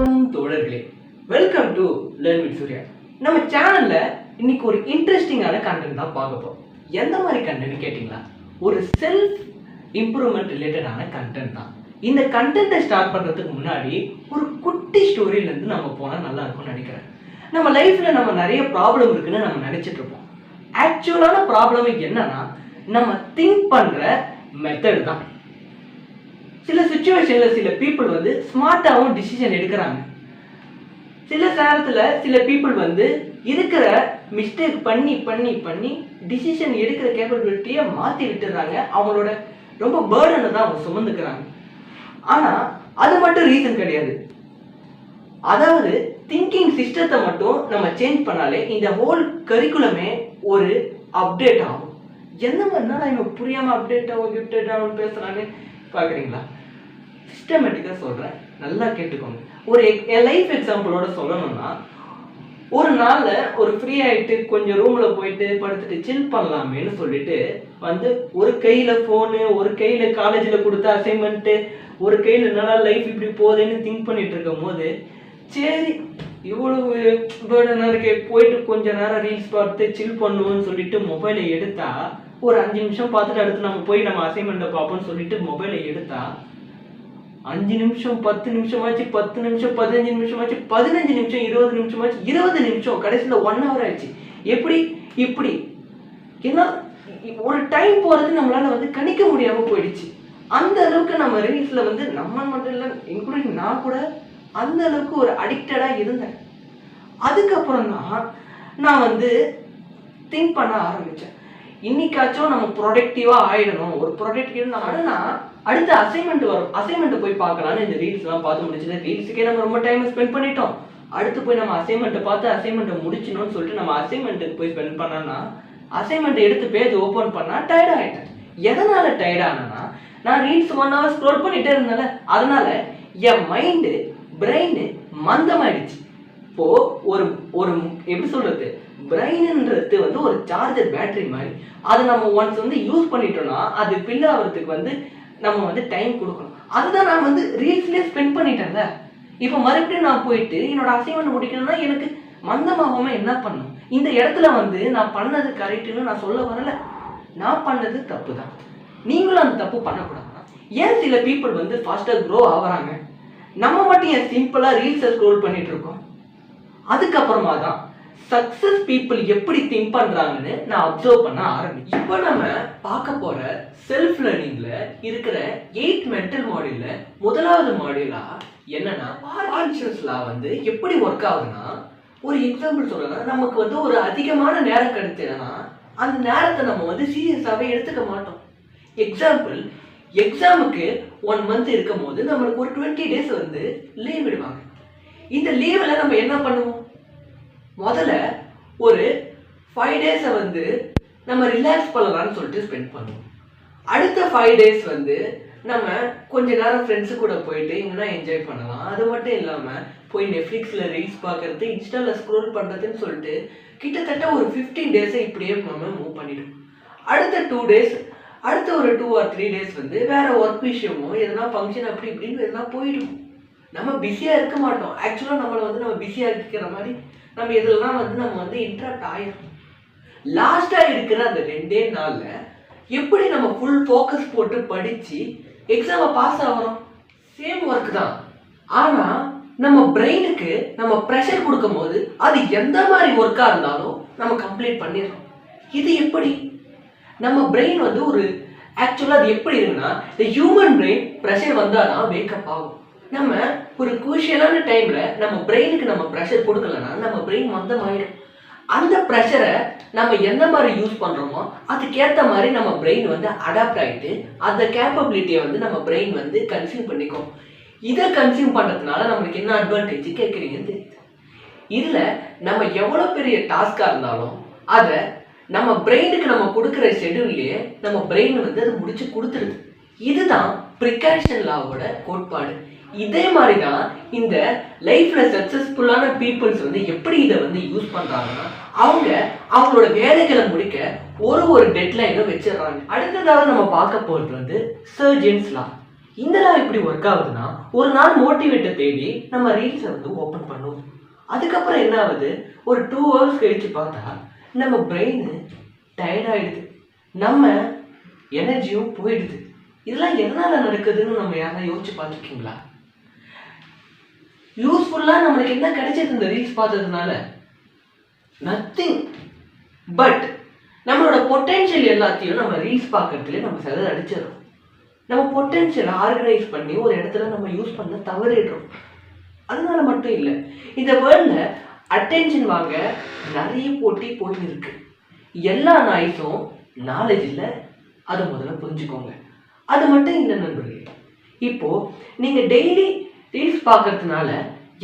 வணக்கம் தோழர்களே, welcome to learn with Surya. நம்ம சேனல்ல இன்னைக்கு ஒரு இன்ட்ரெஸ்டிங்கான கண்டென்ட் தான் பார்க்க போறோம். எந்த மாதிரி கண்டென்ட் கேட்டிங்களா? ஒரு செல்ஃப் இம்ப்ரூவ்மெண்ட் ரிலேட்டடான கண்டென்ட் தான். இந்த கண்டென்ட்டை ஸ்டார்ட் பண்ணுறதுக்கு முன்னாடி ஒரு குட்டி ஸ்டோரியிலேருந்து நம்ம போனால் நல்லா இருக்கும்னு நினைக்கிறேன். நம்ம லைஃப்பில் நம்ம நிறைய ப்ராப்ளம் இருக்குன்னு நம்ம நினச்சிட்டு இருப்போம். ஆக்சுவலான ப்ராப்ளம் என்னன்னா, நம்ம திங்க் பண்ணுற மெத்தட் தான். சில சுச்சுவேஷனில் சில பீப்புள் வந்து ஸ்மார்ட்டாகவும் டிசிஷன் எடுக்கிறாங்க. சில நேரத்தில் சில பீப்புள் வந்து இருக்கிற மிஸ்டேக் பண்ணி பண்ணி பண்ணி டிசிஷன் எடுக்கிற கேப்பபிலிட்டியை மாற்றி விட்டுறாங்க. அவங்களோட ரொம்ப பேர்டனை தான் அவங்க சுமந்துக்கிறாங்க. ஆனால் அது மட்டும் ரீசன் கிடையாது. அதாவது திங்கிங் சிஸ்டத்தை மட்டும் நம்ம சேஞ்ச் பண்ணாலே இந்த ஹோல் கரிக்குலமே ஒரு அப்டேட் ஆகும். எந்த மாதிரினா இவங்க புரியாமல் அப்டேட் ஆகும் பேசுகிறான்னு பார்க்குறீங்களா? சிஸ்டமேட்டிக்காக சொல்கிறேன், நல்லா கேட்டுக்கோங்க. ஒரு லைஃப் எக்ஸாம்பிளோட சொல்லணும்னா, ஒரு நாளில் ஒரு ஃப்ரீ ஆகிட்டு கொஞ்சம் ரூமில் போயிட்டு படுத்துட்டு சில் பண்ணலாமேன்னு சொல்லிட்டு வந்து ஒரு கையில் ஃபோனு, ஒரு கையில் காலேஜில் கொடுத்த அசைன்மெண்ட்டு, ஒரு கையில் என்னடா லைஃப் இப்படி போகுதுன்னு திங்க் பண்ணிட்டு இருக்கும் போது, சரி இவ்வளவு பேர்டனாக இருக்கே, போயிட்டு கொஞ்ச நேரம் ரீல்ஸ் பார்த்து சில் பண்ணுவோன்னு சொல்லிட்டு மொபைலை எடுத்தா, ஒரு 5 நிமிஷம் பார்த்துட்டு அடுத்து நம்ம போய் நம்ம அசைன்மெண்ட்டை பார்ப்போம்னு சொல்லிட்டு மொபைலை எடுத்தா 5 நிமிஷம் 10 நிமிஷமாச்சு, 10 நிமிஷம் 15 நிமிஷமாச்சு, 15 நிமிஷம் 20 நிமிஷமாச்சு, 20 நிமிஷம் கடைசியில் 1 hour ஆயிடுச்சு. எப்படி இப்படி ஏன்னா ஒரு டைம் போகிறது நம்மளால வந்து கணிக்க முடியாமல் போயிடுச்சு. அந்த அளவுக்கு நம்ம ரீல்ஸில் வந்து நம்ம மட்டும் இல்லை, இன்க்ளூடிங் நான் கூட அந்த அளவுக்கு ஒரு அடிக்டடாக இருந்தேன். அதுக்கப்புறம் தான் நான் வந்து திங்க் பண்ண ஆரம்பித்தேன். இன்னைக்காச்சும் நம்ம ப்ரொடக்டிவாக ஆகிடணும். ஒரு ப்ரொடக்டிவ் ஆனால் அடுத்த அசைன்மெண்ட் வரும், அசைன்மெண்ட்டை போய் பார்க்கலான்னு இந்த ரீல்ஸ்லாம் பார்த்து முடிச்சுட்டு ரீல்ஸுக்கே நம்ம ரொம்ப டைம் ஸ்பெண்ட் பண்ணிட்டோம். அடுத்து போய் நம்ம அசைன்மெண்ட்டை பார்த்து அசைன்மெண்ட்டை முடிச்சணும்னு சொல்லிட்டு நம்ம அசைன்மெண்ட்டுக்கு போய் ஸ்பெண்ட் பண்ணோன்னா அசைன்மெண்ட் எடுத்து பேஜ் ஓப்பன் பண்ணால் டயர்ட் ஆகிட்டேன். எதனால் டயர்ட் ஆனேன்னா, நான் ரீல்ஸ் 1 hour ஸ்க்ரோல் பண்ணிகிட்டே இருந்தேன்ல, அதனால் என் மைண்டு பிரெயின் மந்தமாயிடுச்சு. இப்போது ஒரு ஒரு எப்படி சொல்கிறது, பிரெயின்ன்றது வந்து ஒரு சார்ஜர் பேட்டரி மாதிரி. அதை நம்ம ஒன்ஸ் வந்து யூஸ் பண்ணிட்டோம்னா அது ஃபில் ஆகிறதுக்கு வந்து நம்ம வந்து டைம் கொடுக்கணும். அதுதான் நான் வந்து ரீல்ஸ்லேயே ஸ்பெண்ட் பண்ணிட்டேன்ல. இப்போ மறுபடியும் நான் போயிட்டு என்னோட அசைன்மெண்ட் முடிக்கணும்னா எனக்கு மந்தமாகாம என்ன பண்ணணும்? இந்த இடத்துல வந்து நான் பண்ணது கரெக்டுன்னு நான் சொல்ல வரல, நான் பண்ணது தப்பு தான். நீங்களும் அந்த தப்பு பண்ணக்கூடாது. ஏன் சில பீப்புள் வந்து ஃபாஸ்ட்டாக க்ரோ ஆகுறாங்க, நம்ம மட்டும் ஏன் சிம்பிளாக ரீல்ஸை ஸ்க்ரோல் பண்ணிட்டு இருக்கோம்? அதுக்கப்புறமா தான் சக்ஸஸ் பீப்புள் எப்படி திங்க் பண்ணுறாங்கன்னு நான் அப்சர்வ் பண்ண ஆரம்பிச்சேன். இப்போ நம்ம பார்க்க போகிற செல்ஃப் லேர்னிங்கில் இருக்கிற 8 மென்டல் மாடியூலில் முதலாவது மாடியூலாக என்னன்னா, பார்க்கின்சன்ஸ் லா வந்து எப்படி ஒர்க் ஆகுதுன்னா, ஒரு எக்ஸாம்பிள் சொல்லலாம். நமக்கு வந்து ஒரு அதிகமான நேரம் கிடைச்சதுன்னா அந்த நேரத்தை நம்ம வந்து சீரியஸாகவே எடுத்துக்க மாட்டோம். எக்ஸாம்பிள், எக்ஸாமுக்கு 1 month இருக்கும் போது நம்மளுக்கு ஒரு 20 days வந்து லீவ் விடுவாங்க. இந்த லீவில் நம்ம என்ன பண்ணுவோம்? முதல்ல ஒரு 5 days வந்து நம்ம ரிலாக்ஸ் பண்ணலாம்னு சொல்லிட்டு ஸ்பெண்ட் பண்ணுவோம். அடுத்த 5 days வந்து நம்ம கொஞ்ச நேரம் ஃப்ரெண்ட்ஸு கூட போயிட்டு எங்கன்னா என்ஜாய் பண்ணலாம். அது மட்டும் இல்லாமல் போய் நெட்ஃப்ளிக்ஸில் ரீல்ஸ் பார்க்குறது, இன்ஸ்டாவில் ஸ்க்ரோல் பண்ணுறதுன்னு சொல்லிட்டு கிட்டத்தட்ட ஒரு 15 days இப்படியே நம்ம மூவ் பண்ணிவிடும். அடுத்த 2 days, அடுத்த ஒரு 2 or 3 days வந்து வேறு ஒர்க் விஷயமோ எதனா ஃபங்க்ஷன் அப்படி இப்படின்னு எதனா போயிடும். நம்ம பிஸியாக இருக்க மாட்டோம். ஆக்சுவலாக நம்மளை வந்து நம்ம பிஸியாக இருக்கிற மாதிரி நம்ம இதெல்லாம் வந்து நம்ம வந்து இன்ட்ராக்ட் ஆகிடும். லாஸ்ட்டாக இருக்கிற அந்த 2 நாளில் எப்படி நம்ம ஃபுல் ஃபோக்கஸ் போட்டு படித்து எக்ஸாமை பாஸ் ஆகிறோம்? சேம் ஒர்க் தான். ஆனால் நம்ம பிரெயினுக்கு நம்ம ப்ரெஷர் கொடுக்கும் போது அது எந்த மாதிரி ஒர்க்காக இருந்தாலும் நம்ம கம்ப்ளீட் பண்ணிடுறோம். இது எப்படி? நம்ம பிரெயின் வந்து ஒரு ஆக்சுவலாக அது எப்படி இருக்குன்னா, இந்த ஹியூமன் பிரெயின் ப்ரெஷர் வந்தால் தான் வேக்கப் ஆகும். நம்ம ஒரு குரூஷியலான டைமில் நம்ம பிரெயினுக்கு நம்ம ப்ரெஷர் கொடுக்கலன்னா நம்ம பிரெயின் மந்தமாயிடும். அந்த ப்ரெஷரை நம்ம எந்த மாதிரி யூஸ் பண்ணுறோமோ அதுக்கேற்ற மாதிரி நம்ம பிரெயின் வந்து அடாப்ட் ஆகிட்டு அந்த கேப்பபிலிட்டியை வந்து நம்ம பிரெயின் வந்து கன்சியூம் பண்ணிக்கும். இதை கன்சியூம் பண்ணுறதுனால நம்மளுக்கு என்ன அட்வான்டேஜ் கேட்குறீங்கன்னு தெரியுது. இதில் நம்ம எவ்வளோ பெரிய டாஸ்காக இருந்தாலும் அதை நம்ம பிரெயினுக்கு நம்ம கொடுக்குற ஷெடியூல்லையே நம்ம பிரெயின் வந்து அதை முடிச்சு கொடுத்துருது. இதுதான் ப்ரிகாஷன் லாவோட கோட்பாடு. இதே மாதிரி தான் இந்த லைஃப்பில் சக்ஸஸ்ஃபுல்லான பீப்புள்ஸ் வந்து எப்படி இதை வந்து யூஸ் பண்ணுறாங்கன்னா, அவங்களோட வேலைகளை முடிக்க ஒரு டெட்லைனும் வச்சிடறாங்க. அடுத்ததாக நம்ம பார்க்க போகிறது வந்து சர்ஜன்ஸ் லா. இந்த நாள் எப்படி ஒர்க் ஆகுதுன்னா, ஒரு நாள் மோட்டிவேட்டை தேடி நம்ம ரீல்ஸை வந்து ஓப்பன் பண்ணுவோம். அதுக்கப்புறம் என்ன ஆகுது, ஒரு 2 hours கழிச்சு பார்த்தா நம்ம பிரெயின் டயர்ட் ஆகிடுது, நம்ம எனர்ஜியும் போயிடுது. இதெல்லாம் எதனால் நடக்குதுன்னு நம்ம யாராவது யோசிச்சு பார்த்துருக்கீங்களா? யூஸ்ஃபுல்லாக நம்மளுக்கு என்ன கிடைச்சது இந்த ரீல்ஸ் பார்த்ததுனால? நத்திங். பட் நம்மளோட பொட்டென்ஷியல் எல்லாத்தையும் நம்ம ரீல்ஸ் பார்க்கறதுல நம்ம சிலர் அடிச்சிடறோம். நம்ம பொட்டென்ஷியலை ஆர்கனைஸ் பண்ணி ஒரு இடத்துல நம்ம யூஸ் பண்ண தவறிடுறோம். அதனால மட்டும் இல்லை, இந்த வேர்ல்டில் அட்டென்ஷன் வாங்க நிறைய போட்டி போயின்னு இருக்கு. எல்லா நாய்ஸும் நாலேஜ் இல்லை, அதை முதல்ல புரிஞ்சுக்கோங்க. அது மட்டும் இல்லை நண்பர்களே, இப்போது நீங்கள் டெய்லி ரீல்ஸ் பார்க்கறதுனால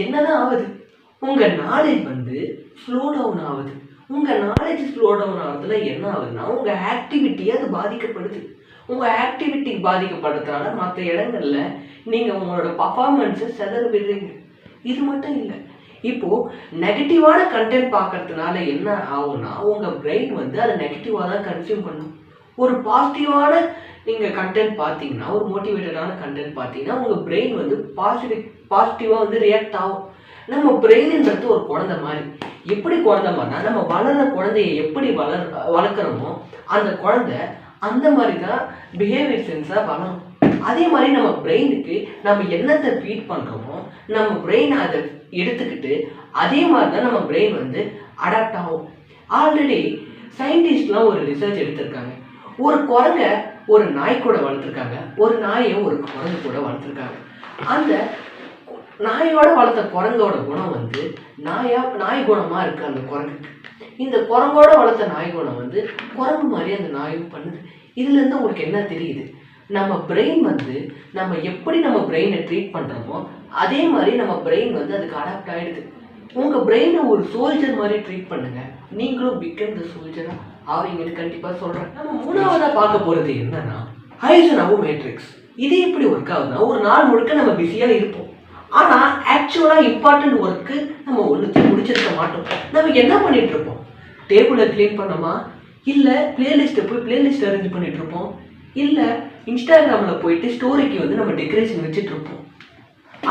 என்னதான் ஆகுது? உங்கள் நாலேஜ் வந்து ஸ்லோ டவுன் ஆகுது. உங்கள் நாலேஜ் ஸ்லோ டவுன் ஆகிறதுல என்ன ஆகுதுன்னா, உங்கள் ஆக்டிவிட்டி அது பாதிக்கப்படுது. உங்கள் ஆக்டிவிட்டி பாதிக்கப்படுறதுனால மற்ற இடங்கள்ல நீங்கள் உங்களோட பர்ஃபார்மன்ஸை செதற விடுறீங்க. இது மட்டும் இல்லை, இப்போது நெகட்டிவான கண்டென்ட் பார்க்கறதுனால என்ன ஆகும்னா, உங்கள் பிரெயின் வந்து அதை நெகட்டிவாக தான் கன்சியூம் பண்ணும். ஒரு பாசிட்டிவான நீங்கள் கண்டென்ட் பார்த்தீங்கன்னா, ஒரு மோட்டிவேட்டடான கண்டென்ட் பார்த்தீங்கன்னா, உங்கள் பிரெயின் வந்து பாசிட்டிவாக வந்து ரியாக்ட் ஆகும். நம்ம பிரெயின்ன்றது ஒரு குழந்தை மாதிரி. எப்படி குழந்தை மாதிரினா, நம்ம வளர்கிற குழந்தைய எப்படி வளர்க்குறோமோ அந்த குழந்தை அந்த மாதிரி தான் பிஹேவியர் சென்ஸாக வளரும். அதே மாதிரி நம்ம பிரெயினுக்கு நம்ம என்னத்தை ஃபீட் பண்ணுறோமோ நம்ம பிரெயின் அதை எடுத்துக்கிட்டு அதே மாதிரி தான் நம்ம பிரெயின் வந்து அடாப்ட் ஆகும். ஆல்ரெடி சயின்டிஸ்ட்லாம் ஒரு ரிசர்ச் எடுத்திருக்காங்க. ஒரு குரங்கை ஒரு நாய் கூட வளர்த்துருக்காங்க, ஒரு நாயை ஒரு குரங்கு கூட வளர்த்துருக்காங்க. அந்த நாயோட வளர்த்த குரங்கோட குணம் வந்து நாய் குணமாக இருக்குது அந்த குரங்குக்கு. இந்த குரங்கோட வளர்த்த நாய் குணம் வந்து குரங்கு மாதிரி அந்த நாயும் பண்ணுது. இதுலேருந்து உங்களுக்கு என்ன தெரியுது? நம்ம பிரெயின் வந்து நம்ம எப்படி நம்ம பிரெயினை ட்ரீட் பண்ணுறோமோ அதே மாதிரி நம்ம பிரெயின் வந்து அதுக்கு அடாப்ட் ஆகிடுது. உங்கள் பிரெயினை ஒரு சோல்ஜர் மாதிரி ட்ரீட் பண்ணுங்கள், நீங்களும் பிகம் த சோல்ஜராக ஆவீங்கன்னு கண்டிப்பாக சொல்கிறேன். நம்ம மூணாவதாக பார்க்க போகிறது என்னன்னா, ஐசன்ஹவர் மேட்ரிக்ஸ். இது எப்படி ஒர்க் ஆகுதுன்னா, ஒரு நாள் முழுக்க நம்ம பிஸியாக இருப்போம், ஆனால் ஆக்சுவலாக இம்பார்ட்டன்ட் ஒர்க்கு நம்ம ஒன்றுத்தையும் முடிச்சிருக்க மாட்டோம். நம்ம என்ன பண்ணிட்டு இருப்போம்? டேபிளை க்ளீன் பண்ணோமா, இல்லை பிளேலிஸ்ட்டை போய் பிளேலிஸ்ட் அரேஞ்ச் பண்ணிட்டு இருப்போம், இல்லை இன்ஸ்டாகிராமில் போயிட்டு ஸ்டோரிக்கு வந்து நம்ம டெக்கரேஷன் வச்சுட்டு இருப்போம்.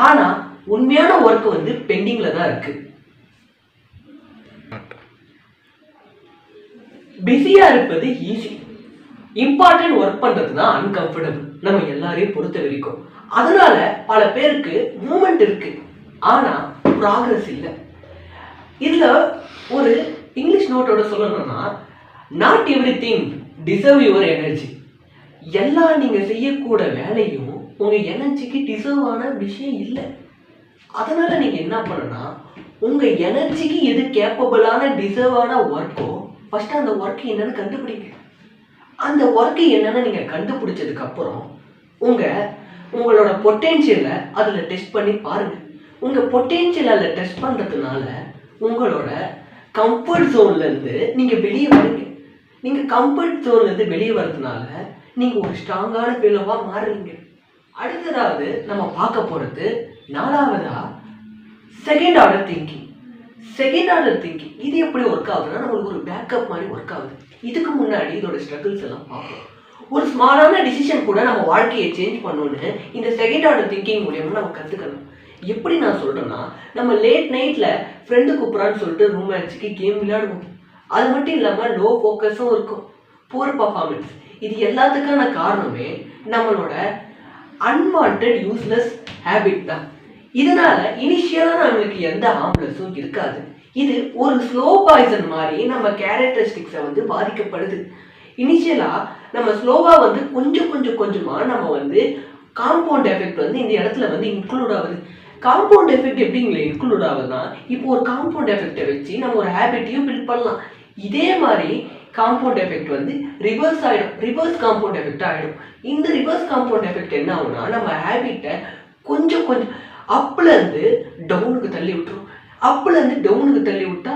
ஆனால் உண்மையான ஒர்க் வந்து பெண்டிங்கில் தான் இருக்குது. பிஸியாக இருப்பது ஈஸி, இம்பார்ட்டன்ட் ஒர்க் பண்ணுறது தான் அன்கம்ஃபர்டபுள் நம்ம எல்லாரையும் பொறுத்த வரைக்கும். அதனால பல பேருக்கு மூமெண்ட் இருக்கு, ஆனால் ப்ராக்ரஸ் இல்லை. இதில் ஒரு இங்கிலீஷ் நோட்டோட சொல்லணும்னா, not everything deserve your energy. எல்லா நீங்கள் செய்யக்கூட வேலையும் உங்கள் எனர்ஜிக்கு டிசர்வ் ஆன விஷயம் இல்லை. அதனால் நீங்கள் என்ன பண்ணணும்னா, உங்கள் எனர்ஜிக்கு எது கேப்பபிளான டிசர்வான ஒர்க்கோ ஃபஸ்ட்டு அந்த ஒர்க்கு என்னென்னு கண்டுபிடிங்க. அந்த ஒர்க்கு என்னென்னு நீங்கள் கண்டுபிடிச்சதுக்கப்புறம் உங்களோட பொட்டென்ஷியலை அதில் டெஸ்ட் பண்ணி பாருங்கள். உங்கள் பொட்டென்ஷியல் அதில் டெஸ்ட் பண்ணுறதுனால உங்களோட கம்ஃபர்ட் ஜோன்லேருந்து நீங்கள் வெளியே வரீங்க. நீங்கள் கம்ஃபர்ட் ஜோன்லேருந்து வெளியே வர்றதுனால நீங்கள் ஒரு ஸ்ட்ராங்கான ஃபீலோவாக மாறுறீங்க. அடுத்ததாவது நம்ம பார்க்க போகிறது நாலாவதாக second order thinking. Second order thinking இது எப்படி ஒர்க் ஆகுதுன்னா, நம்மளுக்கு ஒரு பேக்கப் மாதிரி ஒர்க் ஆகுது. இதுக்கு முன்னாடி இதோட ஸ்ட்ரகிள்ஸ் எல்லாம் பார்ப்போம். ஒரு ஸ்மாலான டிசிஷன் கூட நம்ம வாழ்க்கையை சேஞ்ச் பண்ணணுன்னு இந்த செகண்ட் ஆர்டர் திங்கிங் மூலியமாக நம்ம கற்றுக்கணும். எப்படி நான் சொல்கிறேன்னா, நம்ம லேட் நைட்டில் ஃப்ரெண்டு கூப்பிட்றான்னு சொல்லிட்டு ரொமான்ஸுக்கு கேம் விளையாடுவோம். அது மட்டும் இல்லாமல் லோ ஃபோக்கஸும் இருக்கும், புவர் பர்ஃபார்மன்ஸ். இது எல்லாத்துக்கான காரணமே நம்மளோட அன்வான்ட் யூஸ்லெஸ் ஹேபிட் தான். இதனால இனிஷியலாக நம்மளுக்கு எந்த ஹார்ம்லெஸ்ஸும் இருக்காது. இது ஒரு ஸ்லோ பாய்சன் மாதிரி நம்ம கேரக்டரிஸ்டிக்ஸை வந்து பாதிக்கப்படுது. இனிஷியலாக நம்ம ஸ்லோவாக வந்து கொஞ்சமாக நம்ம வந்து காம்பவுண்ட் எஃபெக்ட் வந்து இந்த இடத்துல வந்து இன்க்ளூட் ஆகுது. காம்பவுண்ட் எஃபெக்ட் எப்படிங்களே இன்க்ளூட் ஆகுதுன்னா, இப்போ ஒரு காம்பவுண்ட் எஃபெக்டை வச்சு நம்ம ஒரு ஹேபிட்டையும் பில்ட் பண்ணலாம். இதே மாதிரி காம்பவுண்ட் எஃபெக்ட் வந்து ரிவர்ஸ் ஆகிடும், ரிவர்ஸ் காம்பவுண்ட் எஃபெக்ட் ஆகிடும். இந்த ரிவர்ஸ் காம்பவுண்ட் எஃபெக்ட் என்ன ஆகுனா, நம்ம ஹேபிட்டை கொஞ்சம் அப்லேருந்து டவுனுக்கு தள்ளி விட்டுரும். அப்லேருந்து டவுனுக்கு தள்ளி விட்டா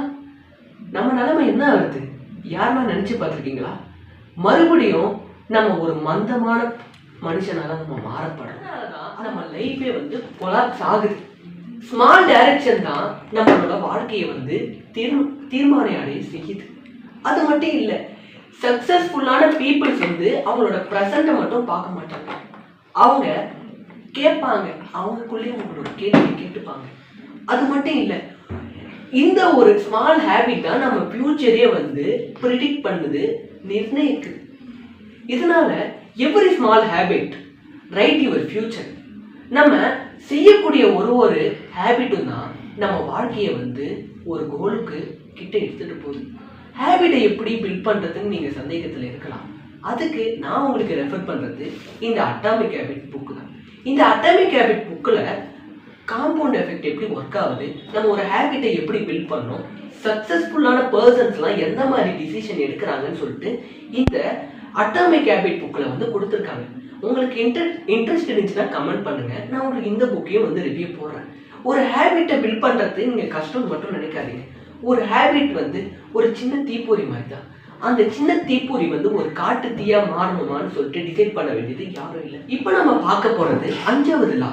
நம்ம நிலைமை என்ன ஆகுது? யாருன்னா நினச்சி பார்த்துருக்கீங்களா? மறுபடியும் நம்ம ஒரு மந்தமான மனுஷனால நம்ம மாறப்படுறோம். அதனாலதான் நம்ம லைஃபே வந்து கொலாப்ஸ் ஆகுது. ஸ்மால் டைரக்ஷன் தான் நம்மளோட வாழ்க்கையை வந்து தீர்மானம் அடைய செய்யுது. அது மட்டும் இல்லை, சக்சஸ்ஃபுல்லான பீப்புள்ஸ் வந்து அவங்களோட ப்ரெசண்ட்டை மட்டும் பார்க்க மாட்டாங்க, அவங்க கேட்பாங்க, அவங்களுக்குள்ளேயே உங்களோட கேள்வி கேட்டுப்பாங்க. அது மட்டும் இல்லை, இந்த ஒரு ஸ்மால் ஹேபிட் தான் நம்ம ஃபியூச்சரே வந்து ப்ரிடிக்ட் பண்ணுது, நிர்ணயிக்குது. இதனால every small habit right your future. நம்ம செய்யக்கூடிய ஒரு ஹேபிட்டும் தான் நம்ம வாழ்க்கையை வந்து ஒரு கோலுக்கு கிட்ட எடுத்துட்டு போகுது. ஹேபிட்டை எப்படி பில்ட் பண்ணுறதுன்னு நீங்கள் சந்தேகத்தில் இருக்கலாம். அதுக்கு நான் உங்களுக்கு ரெஃபர் பண்ணுறது இந்த அட்டாமிக் ஹேபிட் புக்கு தான். இந்த அட்டாமிக் ஹேபிட் புக்கில் காம்பவுண்ட் எஃபெக்ட் எப்படி ஒர்க் ஆகுது, நம்ம ஒரு ஹேபிட்டை எப்படி பில்ட் பண்ணோம், சக்ஸஸ்ஃபுல்லான பர்சன்ஸ்லாம் எந்த மாதிரி டிசிஷன் எடுக்கிறாங்கன்னு சொல்லிட்டு இந்த அட்டாமிக் ஹேபிட் புக்கில் வந்து கொடுத்துருக்காங்க. உங்களுக்கு இன்ட்ரெஸ்ட் இருந்துச்சுன்னா கமெண்ட் பண்ணுங்கள், நான் உங்களுக்கு இந்த புக்கையும் வந்து ரிவ்யூ போடுறேன். ஒரு ஹேபிட்டை பில்ட் பண்ணுறது நீங்கள் கஷ்டம் மட்டும் நினைக்காதீங்க. ஒரு ஹேபிட் வந்து ஒரு சின்ன தீப்பொறி மாதிரி தான். அந்த சின்ன தீப்பொறி வந்து ஒரு காட்டு தீயா மாறணுமான்னு சொல்லிட்டு டிசைட் பண்ண வேண்டியது யாரும் இல்லை. இப்போ நம்ம பார்க்க போகிறது 5வது லா,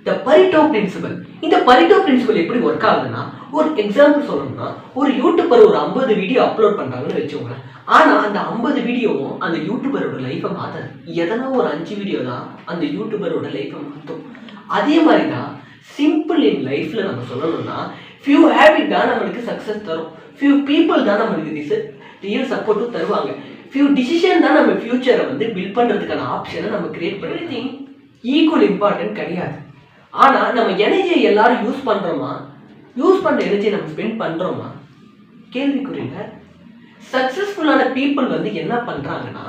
த பரிட்டோ பிரின்சிபல். இந்த பரிட்டோ பிரின்சிபல் எப்படி ஒர்க் ஆகுதுன்னா, ஒரு எக்ஸாம்பிள் சொல்லணும்னா, ஒரு யூடியூபர் ஒரு 50 வீடியோ அப்லோட் பண்ணுறாங்கன்னு வச்சுக்கோங்க. ஆனால் அந்த 50 வீடியோவும் அந்த யூடியூபரோட லைஃப்பை மாற்றாது. எதனா ஒரு 5 வீடியோ தான் அந்த யூடியூபரோட லைஃப்பை மாற்றும். அதே மாதிரி தான் சிம்பிள் இன் லைஃப்பில் நம்ம சொல்லணும்னா, ஃபியூ ஹேபிட் தான் நம்மளுக்கு சக்ஸஸ் தரும், ஃபியூ பீப்புள் தான் நம்மளுக்கு ரியல் சப்போர்ட்டும் தருவாங்க, ஃபியூ டிசிஷன் தான் நம்ம ஃபியூச்சரை வந்து பில்ட் பண்ணுறதுக்கான ஆப்ஷனை நம்ம கிரியேட் பண்ணுறது. ஈக்குவல் இம்பார்ட்டன்ட் கிடையாது. ஆனால் நம்ம எனர்ஜியை எல்லாரும் யூஸ் பண்ணுறோமா, யூஸ் பண்ணுற எனர்ஜியை நம்ம ஸ்பெண்ட் பண்ணுறோமா, கேள்விக்குறியில். சக்ஸஸ்ஃபுல்லான பீப்புள் வந்து என்ன பண்ணுறாங்கன்னா,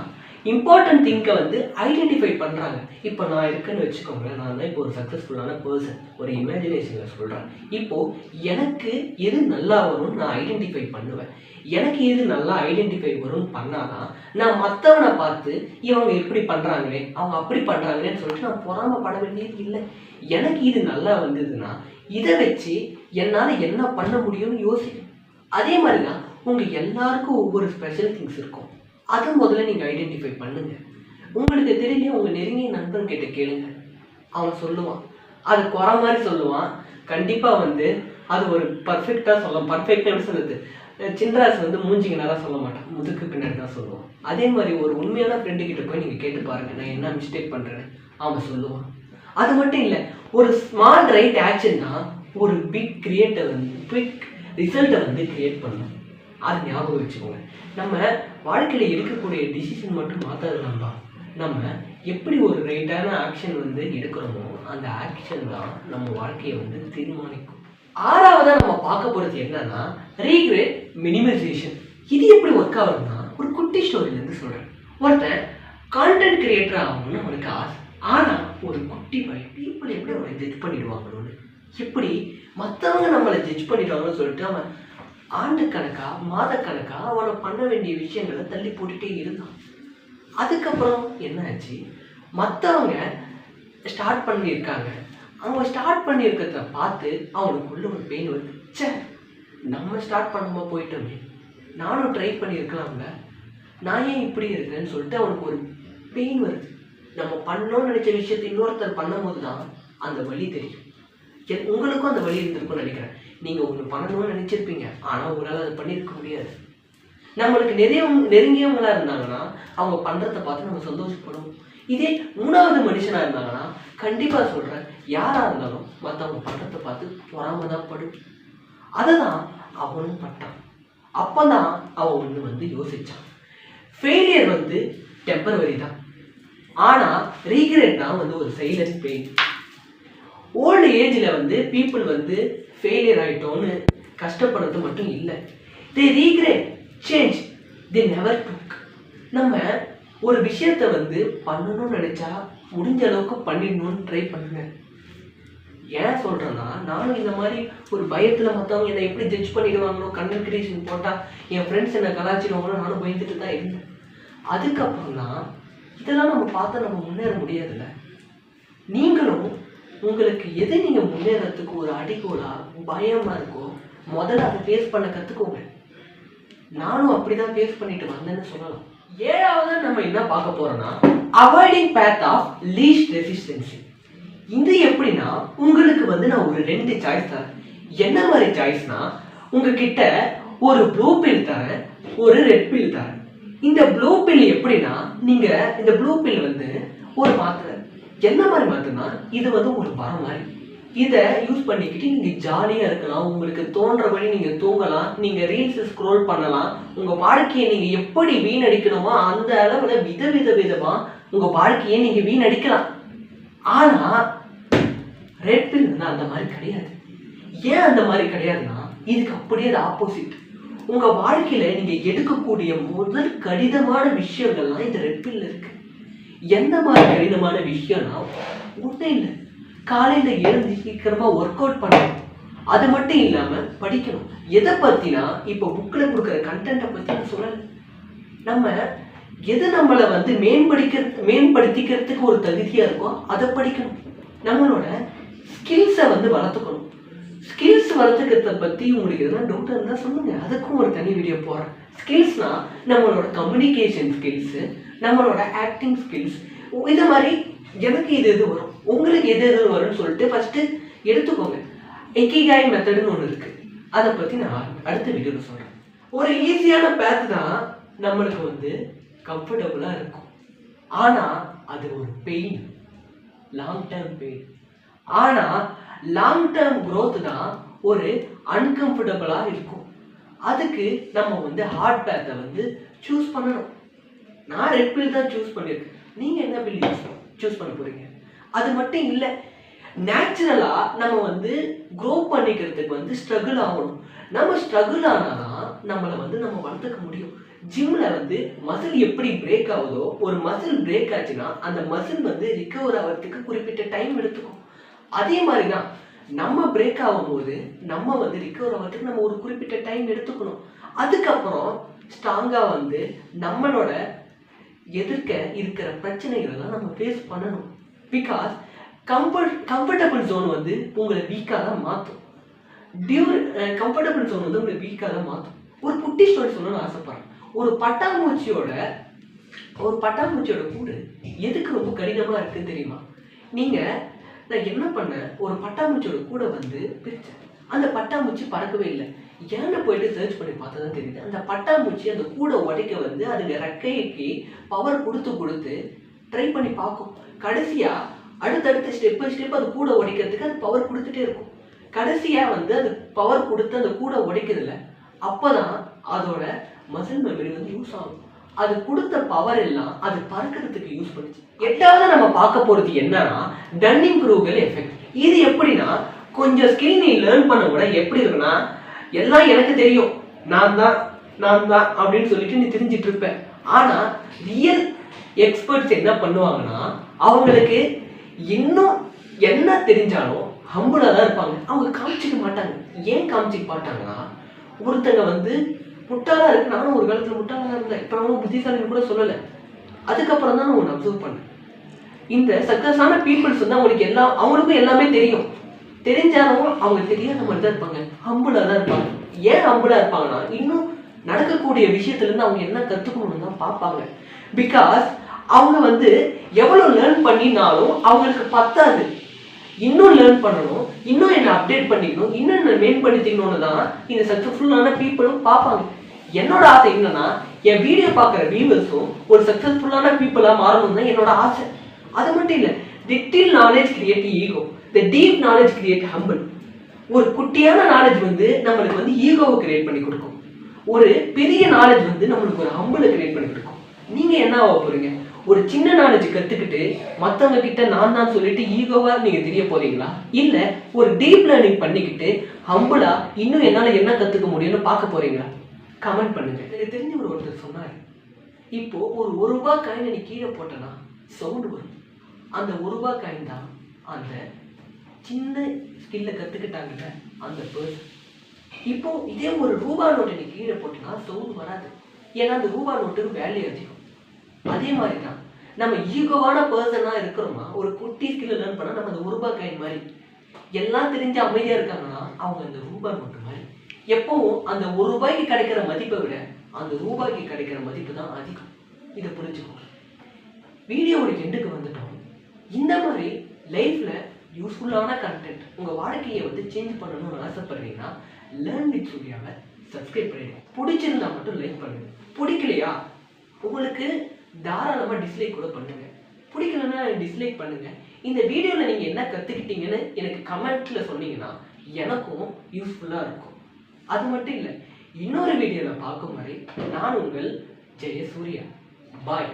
இம்பார்ட்டன்ட் திங்கை வந்து ஐடென்டிஃபை பண்ணுறாங்க. இப்போ நான் இருக்குன்னு வச்சுக்கோங்க, நான் தான் இப்போ ஒரு சக்ஸஸ்ஃபுல்லான பர்சன், ஒரு இமேஜினேஷனில் சொல்கிறேன். இப்போது எனக்கு எது நல்லா வரும்னு நான் ஐடென்டிஃபை பண்ணுவேன். எனக்கு எது நல்லா ஐடென்டிஃபை வரும்னு பண்ணாதான் நான் மற்றவனை பார்த்து இவங்க எப்படி பண்ணுறாங்களே, அவங்க அப்படி பண்ணுறாங்களேன்னு சொல்லிட்டு நான் பொறாமப்பட வேண்டியது இல்லை. எனக்கு இது நல்லா வந்ததுன்னா இதை வச்சு என்னால் என்ன பண்ண முடியும்னு யோசிக்கணும். அதே மாதிரி தான் உங்கள் எல்லாருக்கும் ஒவ்வொரு ஸ்பெஷல் திங்ஸ் இருக்கும். அதை முதல்ல நீங்கள் ஐடென்டிஃபை பண்ணுங்க. உங்களுக்கு தெரியல, உங்கள் நெருங்கிய நண்பன் கிட்ட கேளுங்க, அவன் சொல்லுவான். அது குறை மாதிரி சொல்லுவான். கண்டிப்பாக வந்து அது ஒரு பர்ஃபெக்டாக சொல்லலாம். பர்ஃபெக்டாக சொல்லுது சின்ராஸ் வந்து மூஞ்சிக்கு நேராக சொல்ல மாட்டான், முதுக்கு பின்னாடி தான் சொல்லுவான். அதே மாதிரி ஒரு உண்மையான ஃப்ரெண்டு கிட்ட போய் நீங்கள் கேட்டு பாருங்கள், நான் என்ன மிஸ்டேக் பண்ணுறேன்னு அவன் சொல்லுவான். அது மட்டும் இல்லை, ஒரு ஸ்மால் ரைட் ஆக்ஷன் தான் ஒரு பிக் கிரியேட்டை வந்து குவிக் ரிசல்ட்டை வந்து கிரியேட் பண்ணும். அது ஞாபகம் வச்சுக்கோங்க. நம்ம வாழ்க்கையில் எடுக்கக்கூடிய டிசிஷன் மட்டும் மாற்றாது நண்பா. நம்ம எப்படி ஒரு ரைட்டான ஆக்ஷன் வந்து எடுக்கிறோமோ அந்த ஆக்ஷன் தான் நம்ம வாழ்க்கையை வந்து தீர்மானிக்கும். 6வதாக நம்ம பார்க்க போகிறது என்னன்னா, ரீக்ரெட் மினிமைசேஷன். இது எப்படி ஒர்க் ஆகுதுன்னா, ஒரு குட்டி ஸ்டோரியிலேருந்து சொல்கிறேன். ஒருத்தன் கான்டென்ட் கிரியேட்டர் ஆகணும்னு அவனுக்கு ஆசை. ஆனால் ஒரு குட்டி பையன் பீப்புள் எப்படி அவனை ஜட்ஜ் பண்ணிடுவாங்கன்னு, எப்படி மற்றவங்க நம்மளை ஜட்ஜ் பண்ணிடுவாங்கன்னு சொல்லிட்டு அவன் ஆண்டு கணக்கா மாதக்கணக்கா அவனை பண்ண வேண்டிய விஷயங்களை தள்ளி போட்டுகிட்டே இருந்தான். அதுக்கப்புறம் என்ன ஆச்சு, மற்றவங்க ஸ்டார்ட் பண்ணியிருக்காங்க. அவங்க ஸ்டார்ட் பண்ணியிருக்கிறத பார்த்து அவனுக்குள்ள ஒரு பெயின் வருது. சே, நம்ம ஸ்டார்ட் பண்ணாமல் போயிட்டோமே, நானும் ட்ரை பண்ணியிருக்கலாம்ல, நான் ஏன் இப்படி இருக்கேன்னு சொல்லிட்டு அவனுக்கு ஒரு பெயின் வருது. நம்ம பண்ணோன்னு நினச்ச விஷயத்தை இன்னொருத்தர் பண்ணும் போது தான் அந்த வலி தெரியும். உங்களுக்கும் அந்த வலி இருந்திருக்கும்னு நினைக்கிறேன். நீங்கள் ஒன்று பண்ணணும்னு நினச்சிருப்பீங்க, ஆனால் உங்களால் அதை பண்ணியிருக்க முடியாது. நம்மளுக்கு நெருங்கியவங்களாக இருந்தாங்கன்னா அவங்க பண்ணுறதை பார்த்து நம்ம சந்தோஷப்படுவோம். இதே 3வது மனுஷனாக இருந்தாங்கன்னா கண்டிப்பாக சொல்கிறேன், யாராக இருந்தாலும் மற்றவங்க பண்ணுறதை பார்த்து பொறாம தான் படும். அதை தான் அவனும் பட்டான். அப்போ தான் அவன் ஒன்று வந்து யோசித்தான், ஃபெயிலியர் வந்து டெம்பரவரி தான், ஆனால் ரீக்ரெட் தான் வந்து ஒரு சைலண்ட் பெயின். ஓல்டு ஏஜில் வந்து பீப்புள் வந்து ஃபெயிலியர் ஆகிட்டோன்னு கஷ்டப்படுறது மட்டும் இல்லை, they regret change they never took. நம்ம ஒரு விஷயத்தை வந்து பண்ணணும்னு நினச்சா முடிஞ்ச அளவுக்கு பண்ணிடணும்னு ட்ரை பண்ணுங்க. ஏன் சொல்கிறேன்னா, நானும் இந்த மாதிரி ஒரு பயத்தில் மற்றவங்க என்னை எப்படி ஜட்ஜ் பண்ணிடுவாங்களோ, கண்டென்ட் கிரியேஷன் போட்டால் என் ஃப்ரெண்ட்ஸ் என்னை கலாச்சிடுவாங்களோ நானும் பயந்துட்டு தான் இருந்தேன். அதுக்கப்புறம் தான் இதெல்லாம் நம்ம பார்த்தா நம்ம முன்னேற முடியாதுல்ல. நீங்களும் உங்களுக்கு எது நீங்கள் முன்னேறதுக்கு ஒரு அடிக்கோலா பயமாக இருக்கோ முதல்ல அதை ஃபேஸ் பண்ண கற்றுக்கோங்க. நானும் அப்படி தான் ஃபேஸ் பண்ணிட்டு வந்தேன்னு சொல்லலாம். 7வது நம்ம என்ன பார்க்க போகிறோன்னா, அவாய்டிங் பேத் ஆஃப் லீஸ்ட் ரெசிஸ்டன்சி. இது எப்படின்னா, உங்களுக்கு வந்து நான் ஒரு 2 சாய்ஸ் தரேன். என்ன மாதிரி சாய்ஸ்னா, உங்ககிட்ட ஒரு ப்ளூ பில் தரேன், ஒரு ரெட் பில் தரேன். இந்த ப்ளூ பில் எப்படின்னா, நீங்கள் இந்த ப்ளூ பில் வந்து ஒரு மாத்திரை, என்ன மாதிரி மாற்றுனா இது வந்து ஒரு வரம் மாதிரி. இதை யூஸ் பண்ணிக்கிட்டு நீங்கள் ஜாலியாக இருக்கலாம், உங்களுக்கு தோன்றபடி நீங்கள் தூங்கலாம், நீங்கள் ரீல்ஸ் ஸ்க்ரோல் பண்ணலாம், உங்கள் வாழ்க்கையை நீங்கள் எப்படி வீணடிக்கணுமோ அந்த அளவில் விதமாக உங்கள் வாழ்க்கையை நீங்கள் வீணடிக்கலாம். ஆனால் ரெட் பில் வந்து அந்த மாதிரி கிடையாது. ஏன் அந்த மாதிரி கிடையாதுன்னா இதுக்கு அப்படியே அது ஆப்போசிட். உங்கள் வாழ்க்கையில் நீங்கள் எடுக்கக்கூடிய முதல் கடினமான விஷயங்கள்லாம் இந்த ரெட் பில்ல இருக்கு. எந்த மாதிரி கடினமான விஷயம்னா ஒன்றும் இல்லை, காலையில் எழுந்து சீக்கிரமாக ஒர்க் அவுட் பண்ணணும். அது மட்டும் இல்லாமல் படிக்கணும். எதை பற்றினா இப்போ புக்கில் கொடுக்குற கண்டென்ட்டை பற்றி நான் சொல்லலை. நம்ம எது நம்மளை வந்து மேம்படுத்திக்கிறதுக்கு ஒரு தகுதியாக இருக்கோ அதை படிக்கணும். நம்மளோட ஸ்கில்ஸை வந்து வளர்த்துக்கணும். ஸ்கில்ஸ் வளர்த்துக்கிறத பற்றி உங்களுக்கு எதனா டவுட் இருந்தால் சொல்லுங்கள், அதுக்கும் ஒரு தனி வீடியோ போடுறேன். ஸ்கில்ஸ்னால் நம்மளோட கம்யூனிகேஷன் ஸ்கில்ஸு, நம்மளோட ஆக்டிங் ஸ்கில்ஸ், இது மாதிரி எனக்கு எது வரும், உங்களுக்கு எது வரும்னு சொல்லிட்டு ஃபஸ்ட்டு எடுத்துக்கோங்க. இக்கிகாய் மெத்தடுன்னு ஒன்று இருக்குது, அதை பற்றி நான் அடுத்த வீடியோவில் சொல்கிறேன். ஒரு ஈஸியான பேத் தான் நம்மளுக்கு வந்து கம்ஃபர்டபுளாக இருக்கும். ஆனால் அது ஒரு பெயின், லாங் டேர்ம் பெயின். ஆனால் லாங் டேர்ம் க்ரோத் தான் ஒரு அன்கம்ஃபர்டபுளாக இருக்கும். அதுக்கு நம்ம வந்து ஹார்ட் பேத்தை வந்து சூஸ் பண்ணணும். நான் ரெட் பில் தான் சூஸ் பண்ணியிருக்கேன். நீங்கள் என்ன பில் சூஸ் பண்ண போகிறீங்க? அது மட்டும் இல்லை, நேச்சுரலாக நம்ம வந்து க்ரோ பண்ணிக்கிறதுக்கு வந்து ஸ்ட்ரகிள் ஆகணும். நம்ம ஸ்ட்ரகிள் ஆனால் தான் நம்மளை வந்து நம்ம வளர்த்துக்க முடியும். ஜிம்மில் வந்து மசில் எப்படி பிரேக் ஆகுதோ, ஒரு மசில் பிரேக் ஆச்சுன்னா அந்த மசில் வந்து ரிகவர் ஆகிறதுக்கு குறிப்பிட்ட டைம் எடுத்துக்கும். அதே மாதிரி தான் நம்ம பிரேக் ஆகும்போது நம்ம வந்து ரிகவர் ஆகிறதுக்கு நம்ம ஒரு குறிப்பிட்ட டைம் எடுத்துக்கணும். அதுக்கப்புறம் ஸ்ட்ராங்காக வந்து நம்மளோட எதிர்க்க இருக்கிற பிரச்சனைகளெல்லாம் நம்ம ஃபேஸ் பண்ணணும். பிகாஸ் கம்ஃபர்டபுள் ஜோன் வந்து உங்களை வீக்காக தான் மாற்றும். கம்ஃபர்டபுள் ஜோன் வந்து உங்களை வீக்காக தான் மாற்றும். ஒரு குட்டி ஸ்டோரி சொல்லணும்னு ஆசைப்படுறேன். ஒரு பட்டாம்பூச்சியோட கூடு எதுக்கு ரொம்ப கடினமாக இருக்குன்னு தெரியுமா? நான் என்ன பண்ணேன், ஒரு பட்டாம்பூச்சியோட கூடை வந்து பிரித்தேன். அந்த பட்டாம்பூச்சி பறக்கவே இல்லை. ஏன்னு போயிட்டு சர்ச் பண்ணி பார்த்தா தான் தெரியுது, அந்த பட்டாம்பூச்சி அந்த கூடை உடைக்க வந்து அதுங்க ரெக்கைக்கு பவர் கொடுத்து ட்ரை பண்ணி பார்க்கும். கடைசியாக அடுத்தடுத்த ஸ்டெப் அது கூடை உடைக்கிறதுக்கு அது பவர் கொடுத்துட்டே இருக்கும். கடைசியாக வந்து அது பவர் கொடுத்து அந்த கூடை உடைக்கிறதில்ல. அப்போ தான் அதோட மசில் மெமரி வந்து யூஸ் ஆகும். அது கொடுத்த பவர் எல்லாம் அது பறக்கிறதுக்கு யூஸ் பண்ணுச்சு. எட்டாவது நம்ம பார்க்க போகிறது என்னன்னா டன்னிங் க்ரூகல் எஃபெக்ட். இது எப்படின்னா, கொஞ்சம் ஸ்கில் நீ லேர்ன் பண்ண கூட எப்படி இருக்குன்னா, எல்லாம் எனக்கு தெரியும், நான் தான் அப்படின்னு சொல்லிட்டு நீ தெரிஞ்சிட்டு இருப்ப. ஆனால் ரியல் எக்ஸ்பர்ட்ஸ் என்ன பண்ணுவாங்கன்னா, அவங்களுக்கு இன்னும் என்ன தெரிஞ்சாலும் ஹம்புளாக தான் இருப்பாங்க. அவங்க காமிச்சிக்க மாட்டாங்க. ஏன் காமிச்சிக்க மாட்டாங்கன்னா, ஒருத்தங்க வந்து முட்டாளாக இருக்கு. நானும் ஒரு காலத்தில் முட்டாளாக இருந்தேன். இப்போ நானும் புத்திசாலின்னு கூட சொல்லலை. அதுக்கப்புறம் தான் நான் ஒன்று அப்சர்வ் பண்ணேன். இந்த சக்ஸஸான பீப்புள்ஸ் வந்து அவங்களுக்கும் எல்லாமே தெரியும். தெரிஞ்சாலும் அவங்க தெரியாத மாதிரி தான் இருப்பாங்க. ஹம்புளாக தான் இருப்பாங்க. ஏன் ஹம்புளாக இருப்பாங்கன்னா, இன்னும் நடக்கக்கூடிய விஷயத்துலேருந்து அவங்க என்ன கற்றுக்கணும்னு தான் பார்ப்பாங்க. பிகாஸ் அவங்க வந்து எவ்வளோ லேர்ன் பண்ணினாலும் அவங்களுக்கு பத்தாது. இன்னும் லேர்ன் பண்ணணும், இன்னும் என்ன அப்டேட் பண்ணிக்கணும், இன்னும் என்ன மேம்படுத்திக்கணும்னு தான் இந்த சக்ஸஸ்ஃபுல்லான பீப்புளும் பார்ப்பாங்க. என்னோட ஆசை என்னன்னா, என் வீடியோ பார்க்குற வியூவர்ஸும் ஒரு சக்ஸஸ்ஃபுல்லான பீப்புளாக மாறணும் தான் என்னோட ஆசை. அது மட்டும் இல்லை, little knowledge create ego, the deep knowledge create humble. ஒரு குட்டியான நாலேஜ் வந்து நம்மளுக்கு வந்து ஈகோவை கிரியேட் பண்ணி கொடுக்கும். ஒரு பெரிய நாலேஜ் வந்து நம்மளுக்கு ஒரு ஹம்பிளை கிரியேட் பண்ணி கொடுக்கும். நீங்கள் என்ன ஆக போகிறீங்க? ஒரு சின்ன நாலேஜ் கற்றுக்கிட்டு மற்றவங்க கிட்ட நான் தான் சொல்லிட்டு ஈகோவாக நீங்கள் தெரிய போகிறீங்களா? இல்லை ஒரு டீப் லேர்னிங் பண்ணிக்கிட்டு ஹம்பிளாக இன்னும் என்னால் என்ன கற்றுக்க முடியும்னு பார்க்க போகிறீங்களா? கமெண்ட் பண்ணுங்கள். எனக்கு தெரிஞ்ச ஒருத்தர் சொன்னார், இப்போது ஒரு ₹1 காயினை நீ கீழே போட்டனா சவுண்டு வரும். அந்த ₹1 காயின் தான் அந்த சின்ன ஸ்கில்லை கற்றுக்கிட்டாங்கல்ல அந்த பர்சன். இப்போது இதே ஒரு ₹1 நோட்டை நீ கீழே போட்டனா சவுண்டு வராது. ஏன்னா அந்த ₹1 நோட்டுக்கு வேல்யூ அதிகம். அதே மாதிரி தான் நம்ம ஈகோவான பர்சனாக இருக்கிறோமா, ஒரு குட்டி ஸ்கில்லை லேர்ன் பண்ணால் நம்ம அந்த ₹1 காயின் மாதிரி எல்லாம் தெரிஞ்சு அமைதியாக இருக்காங்கன்னா அவங்க அந்த ₹1 நோட்டு மாதிரி. எப்பவும் அந்த ₹1 கிடைக்கிற மதிப்பை விட அந்த ₹1 கிடைக்கிற மதிப்பு தான் அதிகம். இதை புரிஞ்சுக்கோங்க. வீடியோவோட எண்டுக்கு வந்துட்டோம். இந்த மாதிரி லைஃப்பில் யூஸ்ஃபுல்லான கண்டென்ட் உங்கள் வாழ்க்கையை வந்து சேஞ்ச் பண்ணணும்னு ஆசைப்படுறீங்கன்னா லேர்ன் வித் சூர்யாவை சப்ஸ்கிரைப் பண்ணிடுங்க. பிடிச்சிருந்தா மட்டும் லைக் பண்ணுங்க. பிடிக்கலையா உங்களுக்கு தாராளமாக டிஸ்லைக் கூட பண்ணுங்க. பிடிக்கலன்னா டிஸ்லைக் பண்ணுங்க. இந்த வீடியோவில் நீங்கள் என்ன கற்றுக்கிட்டீங்கன்னு எனக்கு கமெண்ட்டில் சொன்னீங்கன்னா எனக்கும் யூஸ்ஃபுல்லாக இருக்கும். அது மட்டும் இல்லை, இன்னொரு வீடியோவில் பார்க்கும் வரை நான் உங்கள் ஜெயசூர்யா. பாய்.